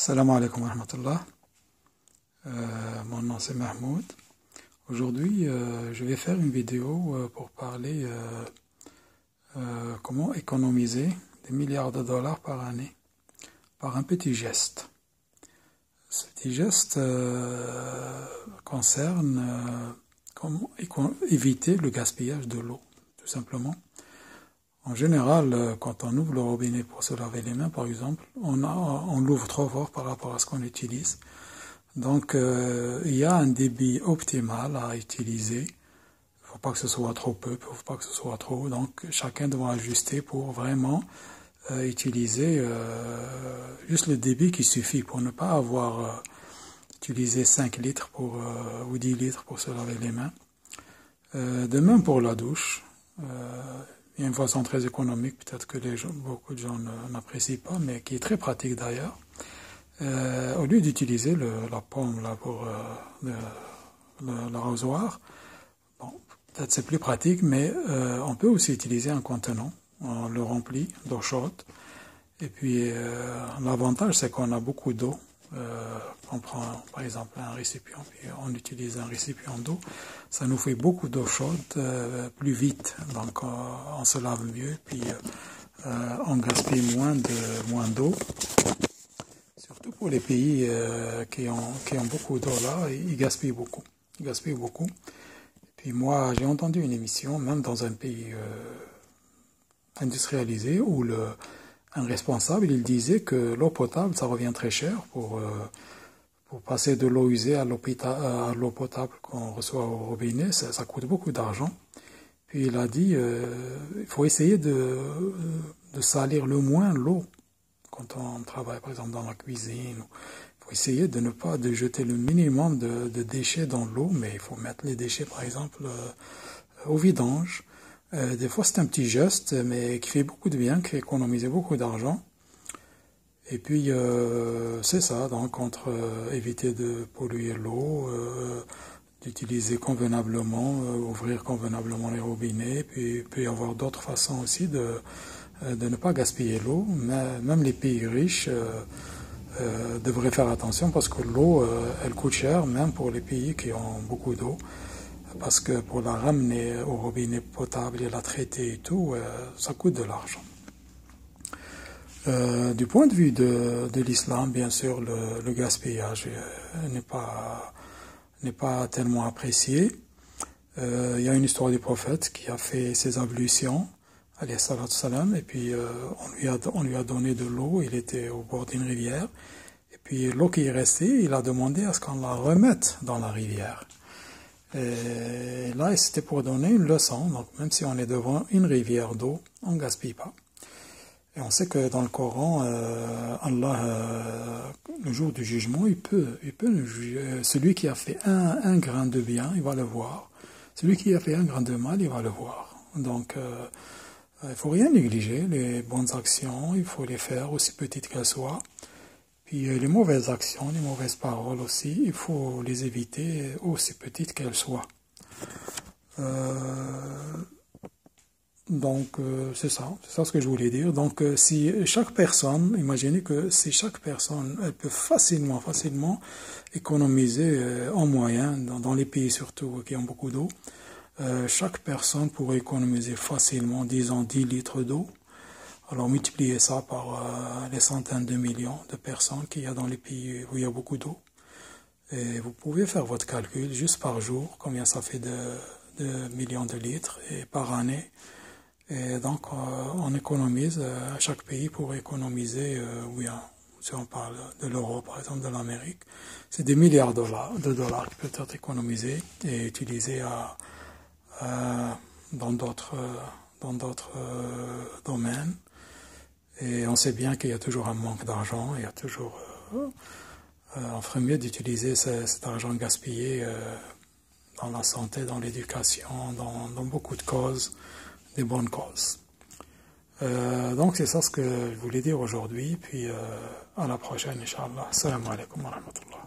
Salam alaikum wa rahmatullah. Mon nom c'est Mahmoud. Aujourd'hui, je vais faire une vidéo pour parler comment économiser des milliards de dollars par année par un petit geste. Ce petit geste concerne comment éviter le gaspillage de l'eau, tout simplement. En général, quand on ouvre le robinet pour se laver les mains, par exemple, on l'ouvre trop fort par rapport à ce qu'on utilise. Donc, il y a un débit optimal à utiliser. Il ne faut pas que ce soit trop peu, il ne faut pas que ce soit trop. Donc, chacun doit ajuster pour vraiment utiliser juste le débit qui suffit pour ne pas avoir utilisé 5 litres ou 10 litres pour se laver les mains. De même pour la douche. Il y a une façon très économique, peut-être que beaucoup de gens n'apprécient pas, mais qui est très pratique d'ailleurs. Au lieu d'utiliser la pomme là pour l'arrosoir, bon, peut-être c'est plus pratique, mais on peut aussi utiliser un contenant. On le remplit d'eau chaude. Et puis l'avantage, c'est qu'on a beaucoup d'eau. On prend par exemple un récipient, puis on utilise un récipient d'eau. Ça nous fait beaucoup d'eau chaude plus vite, donc on se lave mieux, puis on gaspille moins d'eau. Surtout pour les pays qui ont beaucoup d'eau là, ils gaspillent beaucoup. Ils gaspillent beaucoup. Et puis moi, j'ai entendu une émission, même dans un pays industrialisé, où un responsable, il disait que l'eau potable, ça revient très cher pour passer de l'eau usée à l'eau potable qu'on reçoit au robinet, ça coûte beaucoup d'argent. Puis il a dit, il faut essayer de salir le moins l'eau quand on travaille, par exemple, dans la cuisine. Il faut essayer de ne pas jeter le minimum de déchets dans l'eau, mais il faut mettre les déchets, par exemple, au vidange. Des fois, c'est un petit geste, mais qui fait beaucoup de bien, qui économise beaucoup d'argent. Et puis, c'est ça, donc, entre éviter de polluer l'eau, d'utiliser convenablement, ouvrir convenablement les robinets, puis il peut y avoir d'autres façons aussi de ne pas gaspiller l'eau. Même les pays riches devraient faire attention parce que l'eau, elle coûte cher, même pour les pays qui ont beaucoup d'eau. Parce que pour la ramener au robinet potable et la traiter et tout, ça coûte de l'argent. Du point de vue de l'islam, bien sûr, le gaspillage n'est pas tellement apprécié. Il y a une histoire du prophète qui a fait ses ablutions, alayhi salatu salam, et puis on lui a donné de l'eau, il était au bord d'une rivière, et puis l'eau qui est restée, il a demandé à ce qu'on la remette dans la rivière. Et là, c'était pour donner une leçon. Donc, même si on est devant une rivière d'eau, on ne gaspille pas. Et on sait que dans le Coran, Allah, le jour du jugement, il peut nous juger. Celui qui a fait un grain de bien, il va le voir. Celui qui a fait un grain de mal, il va le voir. Donc, il ne faut rien négliger. Les bonnes actions, il faut les faire, aussi petites qu'elles soient. Puis les mauvaises actions, les mauvaises paroles aussi, il faut les éviter, aussi petites qu'elles soient. Donc, c'est ça ce que je voulais dire. Donc, si chaque personne, imaginez que si chaque personne, elle peut facilement économiser en moyenne, dans les pays surtout qui ont beaucoup d'eau, chaque personne pourrait économiser facilement, disons, 10 litres d'eau. Alors, multipliez ça par les centaines de millions de personnes qu'il y a dans les pays où il y a beaucoup d'eau. Et vous pouvez faire votre calcul juste par jour, combien ça fait de millions de litres, et par année. Et donc, on économise, chaque pays pourrait économiser, si on parle de l'euro, par exemple, de l'Amérique, c'est des milliards de dollars qui peuvent être économisés et utilisés dans d'autres domaines. Et on sait bien qu'il y a toujours un manque d'argent, il y a toujours... on ferait mieux d'utiliser cet argent gaspillé dans la santé, dans l'éducation, dans beaucoup de causes, des bonnes causes. Donc c'est ça ce que je voulais dire aujourd'hui, puis à la prochaine, Inch'Allah. Assalamu alaikum wa rahmatullah.